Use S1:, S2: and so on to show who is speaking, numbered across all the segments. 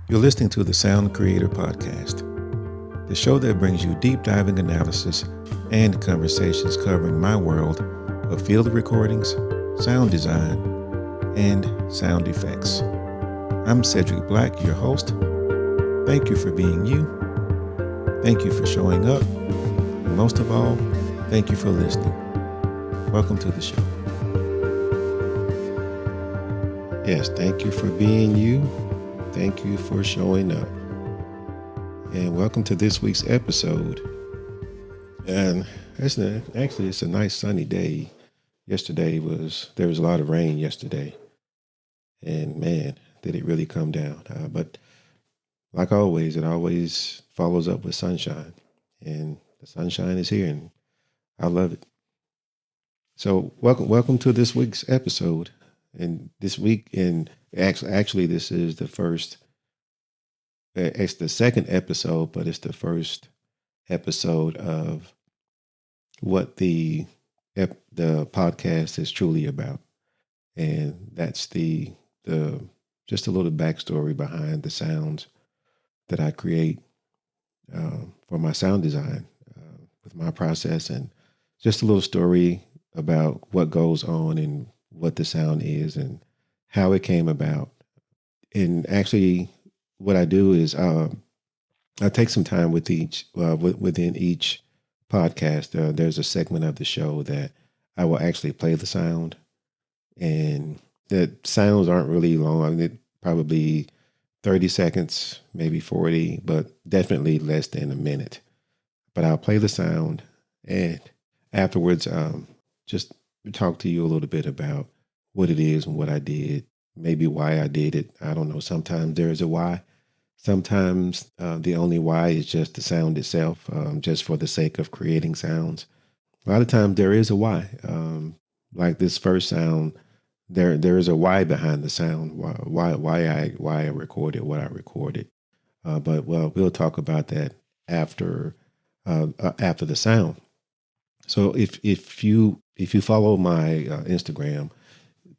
S1: You're listening to the Sound Creator Podcast, the show that brings you deep diving analysis and conversations covering my world of field recordings, sound design, and sound effects. I'm Cedric Black, your host. Thank you for being you. Thank you for showing up. And most of all, thank you for listening. Welcome to the show. Yes, thank you for being you. Thank you for showing up. And welcome to this week's episode. And it's a nice sunny day. There was a lot of rain yesterday. And man, did it really come down. But like always, it always follows up with sunshine. And the sunshine is here and I love it. So welcome to this week's episode. And this week, actually, this is the first. It's the second episode, but it's the first episode of what the podcast is truly about, and that's the just a little backstory behind the sounds that I create for my sound design with my process, and just a little story about what goes on and what the sound is and how it came about. And actually, what I do is I take some time with within each podcast. There's a segment of the show that I will actually play the sound, and the sounds aren't really long. I mean, probably 30 seconds, maybe 40, but definitely less than a minute. But I'll play the sound, and afterwards, just talk to you a little bit about what it is and what I did, maybe why I did it. I don't know. Sometimes there's a why. Sometimes the only why is just the sound itself, just for the sake of creating sounds. A lot of times there is a why. Like this first sound, there is a why behind the sound. Why I recorded what I recorded. But we'll talk about that after the sound. So if you follow my Instagram,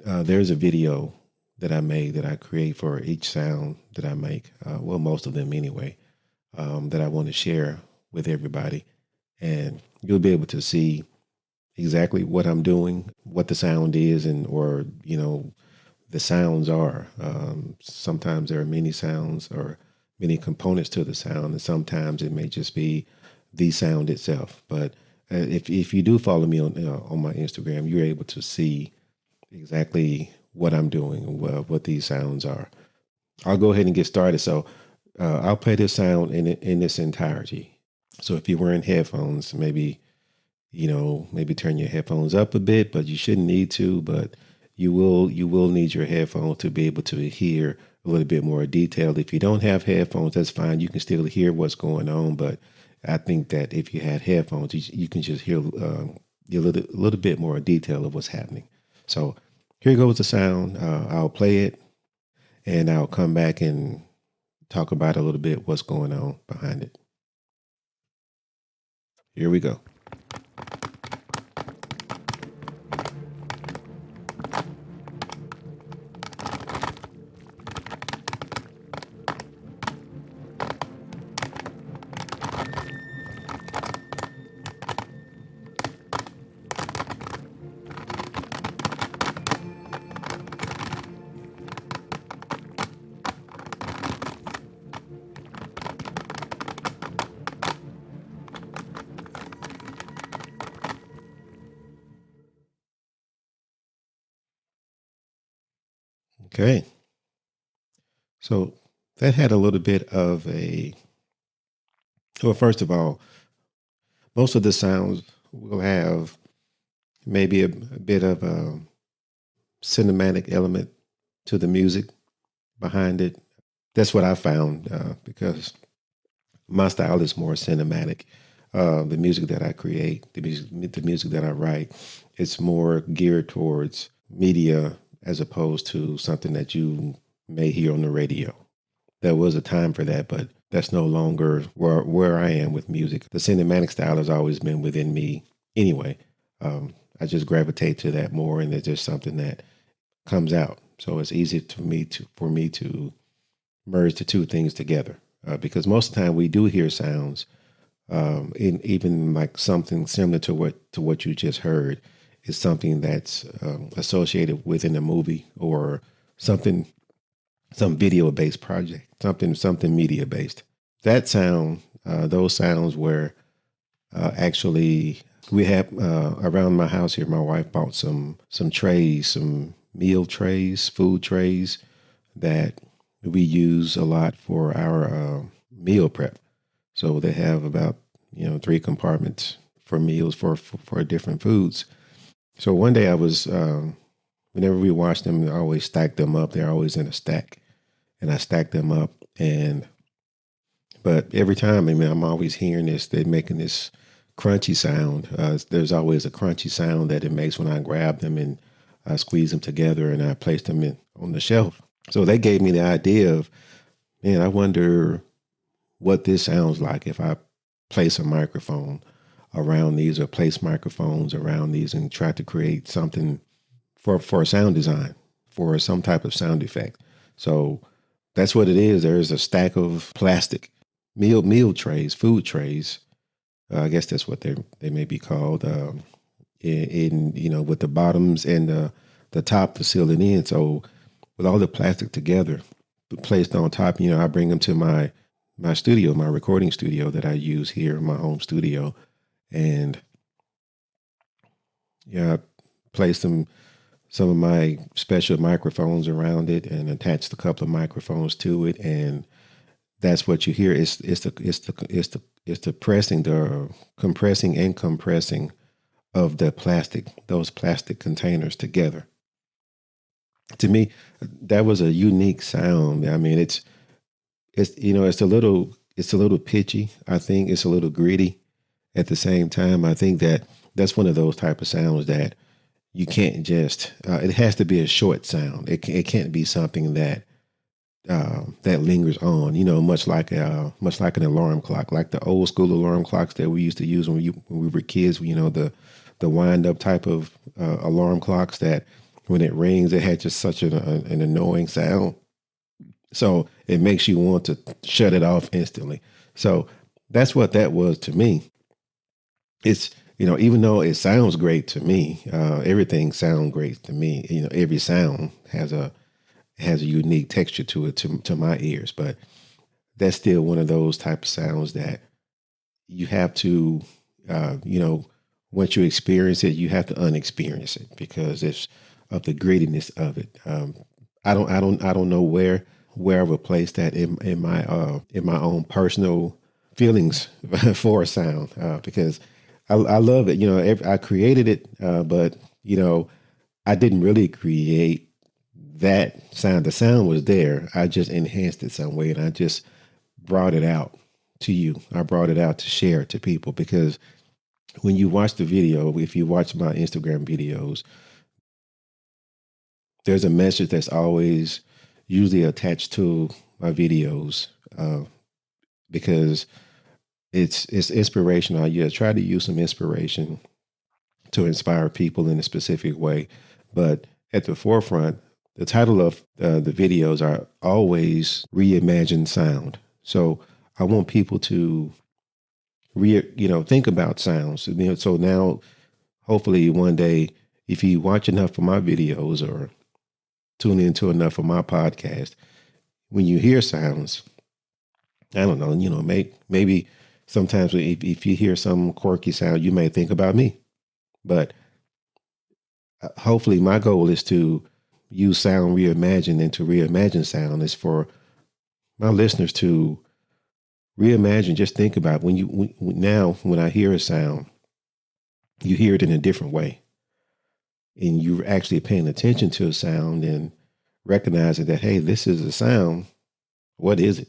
S1: there's a video that I made that I create for each sound that I make. Most of them anyway, that I want to share with everybody, and you'll be able to see exactly what I'm doing, what the sound is, and or the sounds are. Sometimes there are many sounds or many components to the sound, and sometimes it may just be the sound itself. But if you do follow me on my Instagram, you're able to see exactly what I'm doing and what these sounds are. I'll go ahead and get started. So I'll play this sound in its entirety. So if you're wearing headphones, maybe turn your headphones up a bit, but you shouldn't need to. But you will need your headphones to be able to hear a little bit more detail. If you don't have headphones, that's fine. You can still hear what's going on. But I think that if you had headphones, you can just hear a little bit more detail of what's happening. So here goes the sound. I'll play it, and I'll come back and talk about a little bit what's going on behind it. Here we go. Okay. So that had a little bit of first of all, most of the sounds will have maybe a bit of a cinematic element to the music behind it. That's what I found, because my style is more cinematic. The music that I create, the music that I write, it's more geared towards media as opposed to something that you may hear on the radio. There was a time for that, but that's no longer where I am with music. The cinematic style has always been within me anyway. I just gravitate to that more, and it's just something that comes out. So it's easy for me to merge the two things together. Because most of the time we do hear sounds, in even like something similar to what you just heard is something that's associated within a movie or something, some video based project, something media based. That sound, those sounds were actually we have around my house here. My wife bought some trays, some meal trays, food trays that we use a lot for our meal prep. So they have about 3 compartments for meals for different foods. So one day I was whenever we wash them, I always stack them up. They're always in a stack, and I stack them up. But every time, I mean, I'm always hearing this. They're making this crunchy sound. There's always a crunchy sound that it makes when I grab them and I squeeze them together and I place them on the shelf. So they gave me the idea of, man, I wonder what this sounds like if I place a microphone around these or place microphones around these and try to create something for sound design, for some type of sound effect. So that's what it is. There's a stack of plastic meal trays, food trays. I guess that's what they may be called. With the bottoms and the top to seal it in. So with all the plastic together, placed on top, I bring them to my studio, my recording studio that I use here in my home studio, and I placed some of my special microphones around it and attached a couple of microphones to it, and that's what you hear. It's the pressing, the compressing and compressing of those plastic containers together. To me, that was a unique sound. I mean, it's a little pitchy. I think it's a little gritty. At the same time, I think that's one of those type of sounds that you can't just. It has to be a short sound. It can't be something that lingers on. Much like an alarm clock, like the old school alarm clocks that we used to use when we were kids. The wind up type of alarm clocks that when it rings, it had just such an annoying sound. So it makes you want to shut it off instantly. So that's what that was to me. It's, even though it sounds great to me, everything sounds great to me. Every sound has a unique texture to it to my ears, but that's still one of those type of sounds that you have to, once you experience it, you have to unexperience it because it's of the grittiness of it. I don't know where I would place that in my own personal feelings for a sound because I love it. I created it, but I didn't really create that sound. The sound was there. I just enhanced it some way, and I just brought it out to you. I brought it out to share to people because when you watch the video, if you watch my Instagram videos, there's a message that's always usually attached to my videos because it's inspirational. I try to use some inspiration to inspire people in a specific way, but at the forefront, the title of the videos are always reimagine sound. So I want people to think about sounds. So now, hopefully one day, if you watch enough of my videos or tune into enough of my podcast, when you hear sounds, I don't know, maybe sometimes if you hear some quirky sound, you may think about me. But hopefully my goal is to use sound reimagine, and to reimagine sound is for my listeners to reimagine. Just think about when I hear a sound, you hear it in a different way. And you're actually paying attention to a sound and recognizing that, hey, this is a sound. What is it?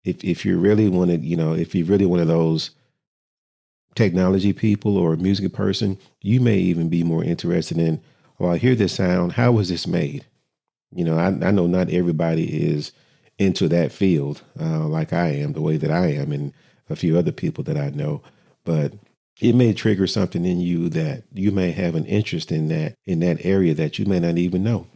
S1: If you really want to, if you're really one of those technology people or a music person, you may even be more interested in, oh, I hear this sound. How was this made? I know not everybody is into that field like I am, the way that I am, and a few other people that I know, but it may trigger something in you that you may have an interest in that area that you may not even know.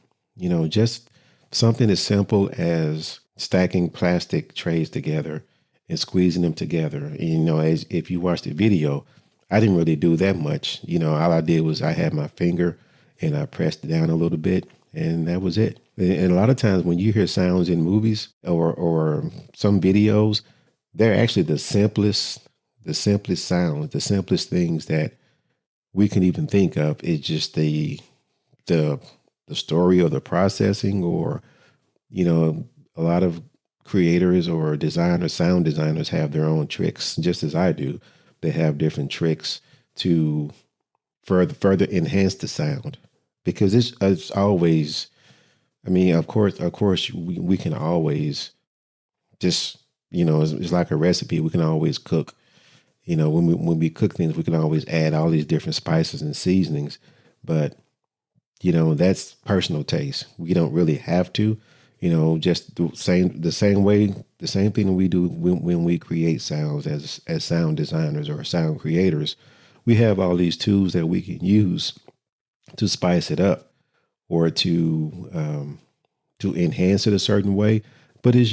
S1: Just something as simple as stacking plastic trays together and squeezing them together. And, as if you watch the video, I didn't really do that much. All I did was I had my finger and I pressed it down a little bit, and that was it. And a lot of times when you hear sounds in movies or some videos, they're actually the simplest sounds, the simplest things that we can even think of. It's just the story or the processing, or a lot of creators or designers, sound designers, have their own tricks, just as I do. They have different tricks to further enhance the sound, because it's always. I mean, of course, we can always just it's like a recipe. We can always cook. When we cook things, we can always add all these different spices and seasonings, but that's personal taste. We don't really have to. Just the same thing we do when we create sounds as sound designers or sound creators. We have all these tools that we can use to spice it up or to enhance it a certain way. But it's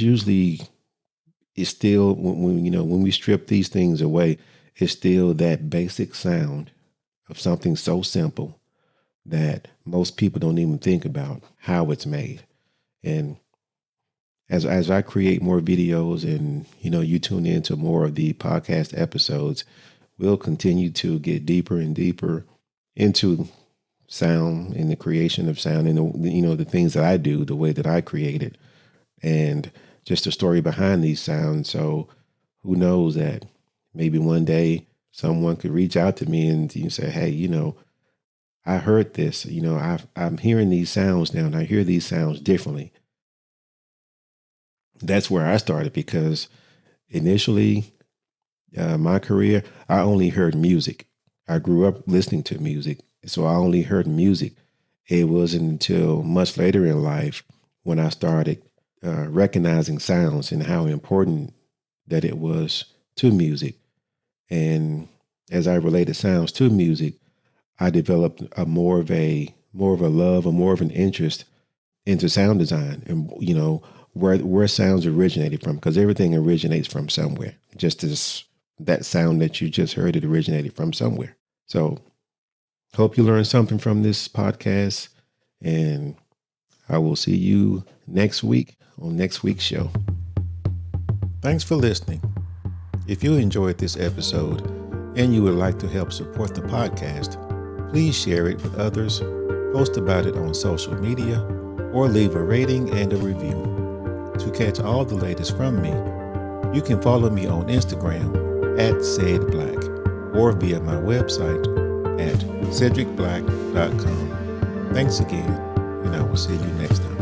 S1: still when we strip these things away, it's still that basic sound of something so simple that most people don't even think about how it's made. And as I create more videos and, you tune into more of the podcast episodes, we'll continue to get deeper and deeper into sound and the creation of sound and, the things that I do, the way that I create it, and just the story behind these sounds. So who knows that maybe one day someone could reach out to me and say, hey, I heard this, I'm hearing these sounds now and I hear these sounds differently. That's where I started, because initially my career, I only heard music. I grew up listening to music, so I only heard music. It wasn't until much later in life when I started recognizing sounds and how important that it was to music. And as I related sounds to music, I developed more of a love, or more of an interest into sound design, and where sounds originated from, because everything originates from somewhere. Just as that sound that you just heard, it originated from somewhere. So hope you learned something from this podcast, and I will see you next week on next week's show. Thanks for listening. If you enjoyed this episode and you would like to help support the podcast, please share it with others, post about it on social media, or leave a rating and a review. To catch all the latest from me, you can follow me on Instagram @saidblack or via my website at cedricblack.com. Thanks again, and I will see you next time.